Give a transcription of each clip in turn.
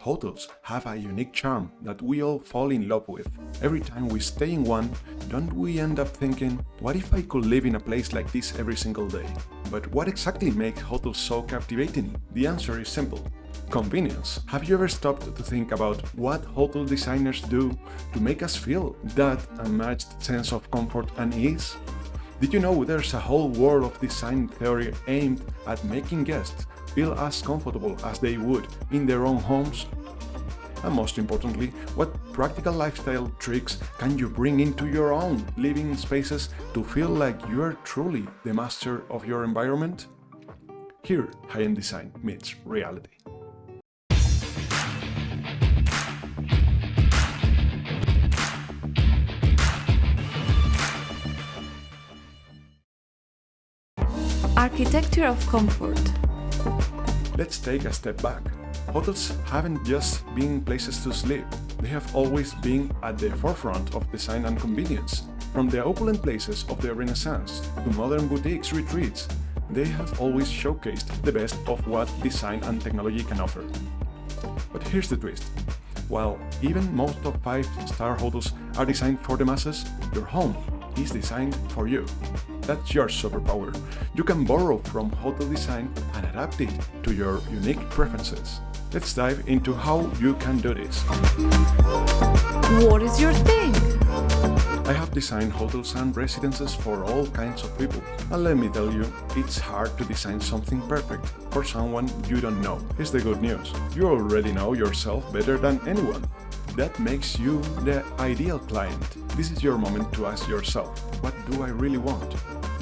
Hotels have a unique charm that we all fall in love with. Every time we stay in one, don't we end up thinking, what if I could live in a place like this every single day? But what exactly makes hotels so captivating? The answer is simple. Convenience. Have you ever stopped to think about what hotel designers do to make us feel that unmatched sense of comfort and ease? Did you know there's a whole world of design theory aimed at making guests feel as comfortable as they would in their own homes? And most importantly, what practical lifestyle tricks can you bring into your own living spaces to feel like you are truly the master of your environment? Here, high-end design meets reality. Architecture of comfort. Let's take a step back. Hotels haven't just been places to sleep. They have always been at the forefront of design and convenience. From the opulent places of the Renaissance to modern boutiques retreats, they have always showcased the best of what design and technology can offer. But here's the twist. While even most of 5-star hotels are designed for the masses, your home is designed for you. That's your superpower. You can borrow from hotel design and adapt it to your unique preferences. Let's dive into how you can do this. What is your thing? I have designed hotels and residences for all kinds of people. And let me tell you, it's hard to design something perfect for someone you don't know. Here's the good news. You already know yourself better than anyone. That makes you the ideal client. This is your moment to ask yourself, what do I really want?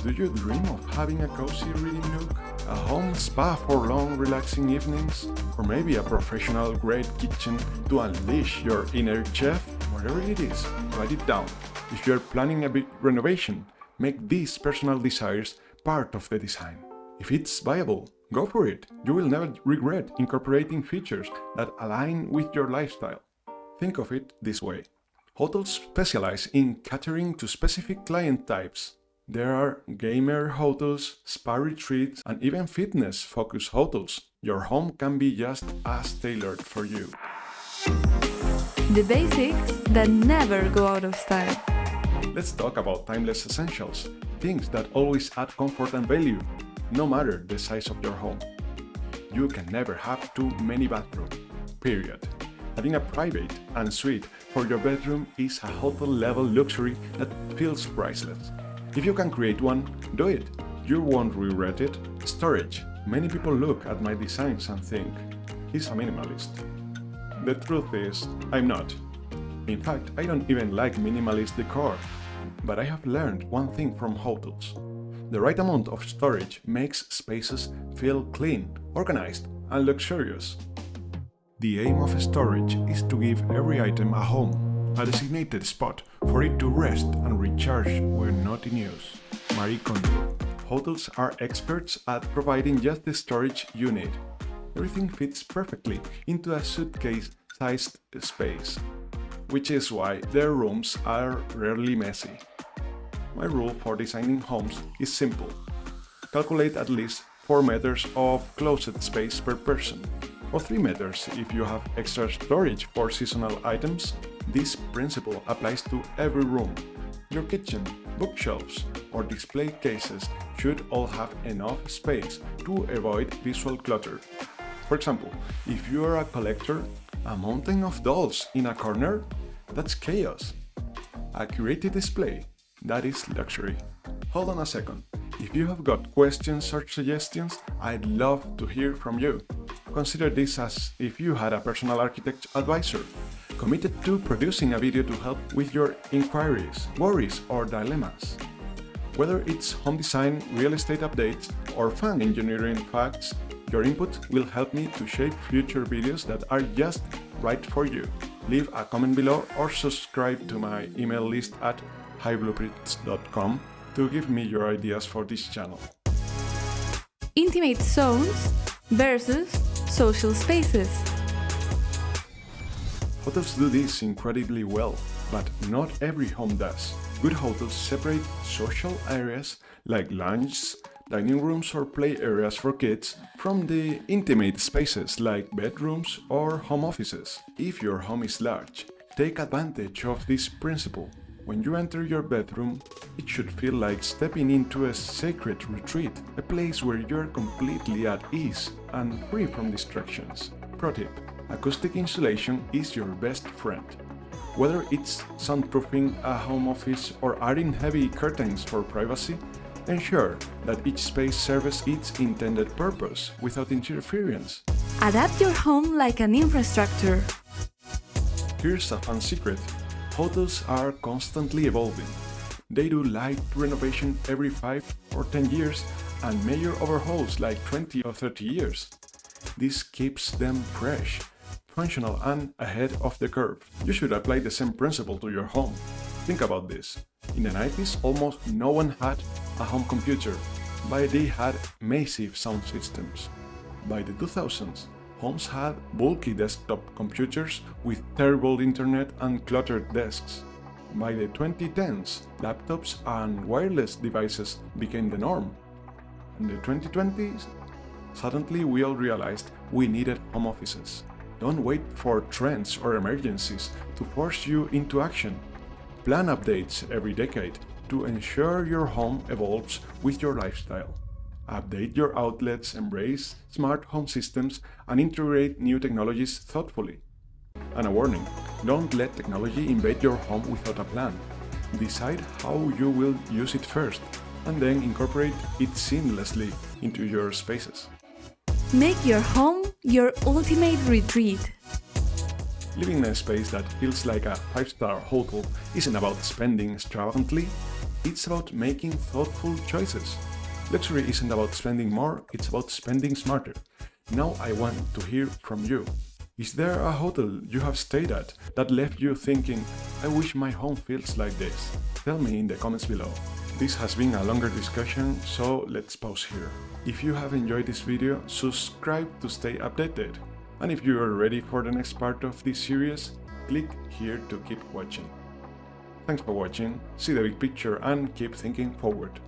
Do you dream of having a cozy reading nook? A home spa for long, relaxing evenings? Or maybe a professional-grade kitchen to unleash your inner chef? Whatever it is, write it down. If you're planning a big renovation, make these personal desires part of the design. If it's viable, go for it. You will never regret incorporating features that align with your lifestyle. Think of it this way. Hotels specialize in catering to specific client types. There are gamer hotels, spa retreats, and even fitness-focused hotels. Your home can be just as tailored for you. The basics that never go out of style. Let's talk about timeless essentials, things that always add comfort and value, no matter the size of your home. You can never have too many bathrooms, period. Having a private ensuite for your bedroom is a hotel-level luxury that feels priceless. If you can create one, do it. You won't regret it. Storage. Many people look at my designs and think, he's a minimalist. The truth is, I'm not. In fact, I don't even like minimalist decor. But I have learned one thing from hotels. The right amount of storage makes spaces feel clean, organized, and luxurious. The aim of storage is to give every item a home, a designated spot for it to rest and recharge when not in use. Marie Kondo. Hotels are experts at providing just the storage you need. Everything fits perfectly into a suitcase-sized space, which is why their rooms are rarely messy. My rule for designing homes is simple. Calculate at least 4 meters of closet space per person, or 3 meters if you have extra storage for seasonal items. This principle applies to every room. Your kitchen, bookshelves, or display cases should all have enough space to avoid visual clutter. For example, if you are a collector, a mountain of dolls in a corner? That's chaos. A curated display? That is luxury. Hold on a second. If you have got questions or suggestions, I'd love to hear from you. Consider this as if you had a personal architect advisor, committed to producing a video to help with your inquiries, worries, or dilemmas. Whether it's home design, real estate updates, or fun engineering facts, your input will help me to shape future videos that are just right for you. Leave a comment below or subscribe to my email list at highblueprints.com to give me your ideas for this channel. Intimate zones versus social spaces. Hotels do this incredibly well, but not every home does. Good hotels separate social areas like lounges dining rooms or play areas for kids, from the intimate spaces like bedrooms or home offices. If your home is large, take advantage of this principle. When you enter your bedroom, it should feel like stepping into a sacred retreat, a place where you're completely at ease and free from distractions. Pro tip: acoustic insulation is your best friend. Whether it's soundproofing a home office or adding heavy curtains for privacy, ensure that each space serves its intended purpose without interference. Adapt your home like an infrastructure. Here's a fun secret: hotels are constantly evolving. They do light renovation every 5 or 10 years and major overhauls like 20 or 30 years. This keeps them fresh, functional and ahead of the curve. You should apply the same principle to your home. Think about this. In the 90s, almost no one had a home computer, but they had massive sound systems. By the 2000s, homes had bulky desktop computers with terrible internet and cluttered desks. By the 2010s, laptops and wireless devices became the norm. In the 2020s, suddenly we all realized we needed home offices. Don't wait for trends or emergencies to force you into action. Plan updates every decade to ensure your home evolves with your lifestyle. Update your outlets, embrace smart home systems, and integrate new technologies thoughtfully. And a warning: don't let technology invade your home without a plan. Decide how you will use it first, and then incorporate it seamlessly into your spaces. Make your home your ultimate retreat. Living in a space that feels like a 5-star hotel isn't about spending extravagantly, it's about making thoughtful choices. Luxury isn't about spending more, it's about spending smarter. Now I want to hear from you. Is there a hotel you have stayed at that left you thinking, I wish my home feels like this? Tell me in the comments below. This has been a longer discussion, so let's pause here. If you have enjoyed this video, subscribe to stay updated. And if you are ready for the next part of this series, click here to keep watching. Thanks for watching, see the big picture and keep thinking forward.